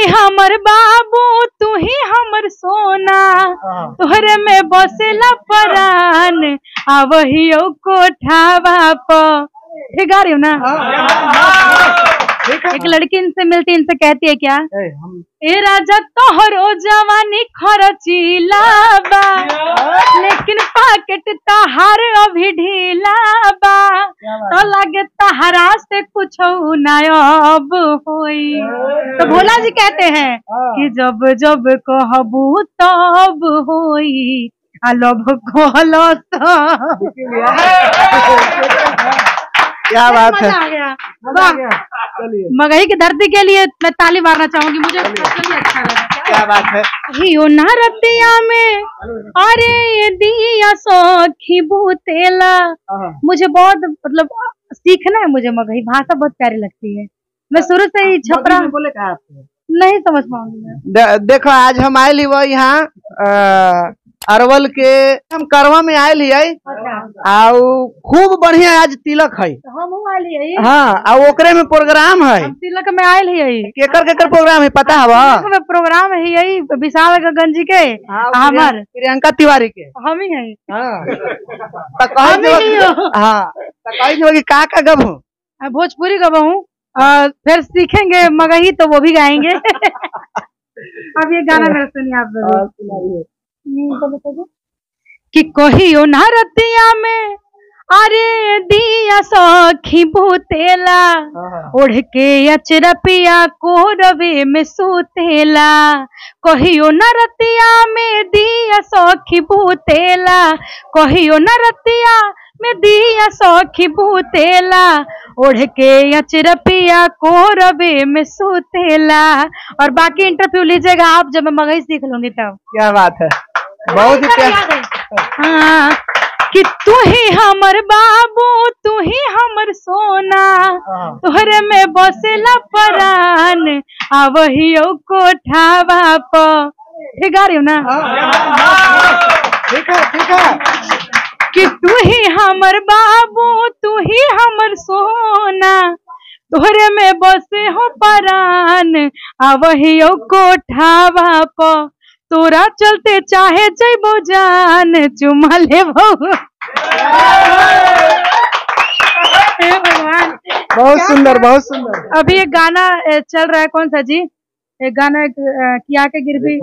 हमर बाबू तू ही हमर सोना, तोहरे में बसेला परान, आवहियो कोठावा प। ठीक गा रही हूँ ना? एक लड़की इनसे मिलती, इनसे कहती है क्या, ए राजा तोहरो जवानी खरचीला बा, लेकिन पाकेट तहार अभी ढीला बा, तो लगे तहरा से कुछ नायब होई। तो भोला जी कहते हैं कि जब जब कहबू तब होई, अलब कहलो तो। क्या बात है, आ गया। मगही की धरती के लिए मैं ताली मारना चाहूंगी, मुझे अच्छा लगा। क्या बात है। हियो नरतिया में अरे दिया सौखी भूतेला, मुझे बहुत मतलब सीखना है मुझे, मगही भाषा बहुत प्यारी लगती है। मैं शुरू से ही छपरा बोले कहा नहीं समझ पाऊंगी। देखो आज हम आये ली वो यहाँ अरवल के हम करवा में आये ली आउ खूब बढ़िया आज तिलक है। हम आए हाँ, और ओकरे में प्रोग्राम है। तिलक में आये ही केकर प्रोग्राम है पता है? में प्रोग्राम है यही विशाल गंज जी के, हमार प्रियंका तिवारी के हम ही है। का गब हूँ भोजपुरी गबहू, फिर सीखेंगे मगही तो वो भी गाएंगे। अब ये गाना मेरा सुनिए आप कि कहियो नरतिया में अरे दिया सखी भूतेला, ओढ़ के अचरपिया को रवे में सूतेला। कहियो नरतिया में दिया सखी भूतेला, कहियो नरतिया में दिया सखी भूतेला, ओढ़ के अचरपिया को रवे में सूतेला। और बाकी इंटरव्यू लीजिएगा आप, जब मैं मगही सीख लूंगी तब। क्या बात है, बहुत ही हाँ, कि तू ही हमर बाबू तू ही हमर सोना, तोहरे में बसेला परान, आवहियो कोठावा प। ठीक गा रही हूँ ना? ठीक है। कि तू ही हमर बाबू तू ही हमर सोना, तोहरे में बसे हो परान, आवहियो कोठावा प। तोरा चलते चाहे जइबो जान, चुमा लेबो। भगवान, बहुत सुंदर, बहुत सुंदर। अभी एक गाना चल रहा है, कौन सा जी? एक गाना किया के गिरवी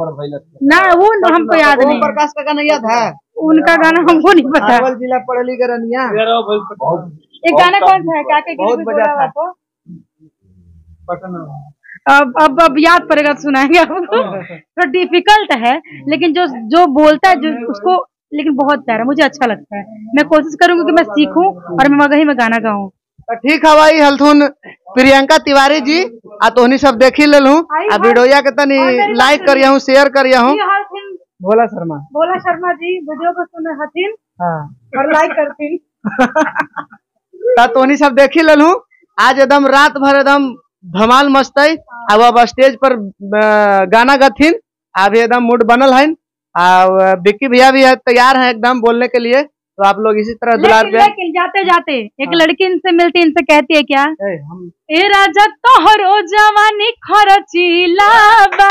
ना, वो हमको याद नहीं। प्रकाश का गाना याद है? उनका गाना हमको नहीं पता। अरवल जिला पड़ली गरनिया। एक गाना कौन सा है, क्या के गिरवी बोला आपको? अब याद पड़ेगा तो सुनाएंगे आपको। थोड़ा डिफिकल्ट है, लेकिन जो बोलता है जो उसको, लेकिन बहुत प्यारा, मुझे अच्छा लगता है। मैं कोशिश करूंगी कि मैं सीखूं और मैं मगही में गाना गाऊं। ठीक है भाई, हलथुन प्रियंका तिवारी जी आ तोहनी सब देखी ले लूं, आ वीडियो के तनी लाइक करिया हूं, शेयर करिया हूं। भोला शर्मा जी वीडियो को सुने हथिन और लाइक करथिन। तोहनी सब देखी ले लूं। आज एकदम रात भर एकदम धमाल मस्त है। अब स्टेज पर गाना गथिन, अभी एकदम मूड बनल है। विक्की भैया भी है, तैयार है एकदम बोलने के लिए। तो आप लोग इसी तरह दुलार पे। लेकिन जाते जाते एक लड़की इनसे मिलती, इनसे कहती है क्या, ए राजा तोहरो जवानी खरचीला बा,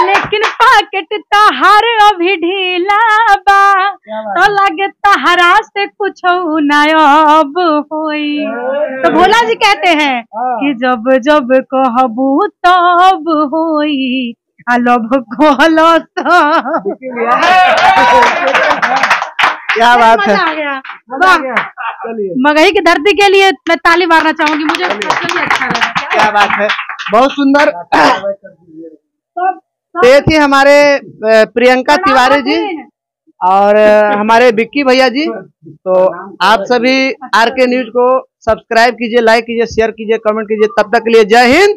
लेकिन पाकेट तहार अभी ढीला बा, तो लगे तहरा से कुछ नायब होई। तो भोला जी कहते हैं कि जब जब कहबू तब होई, अलब कहलो तो। क्या बात है, आ गया। मगही की धरती के लिए मैं ताली मारना चाहूंगी, मुझे अच्छा लगा। क्या बात है, बहुत सुंदर। ये थी हमारे प्रियंका तिवारी जी और हमारे विक्की भैया जी। तो आप सभी आरके न्यूज को सब्सक्राइब कीजिए, लाइक कीजिए, शेयर कीजिए, कमेंट कीजिए। तब तक के लिए जय हिंद।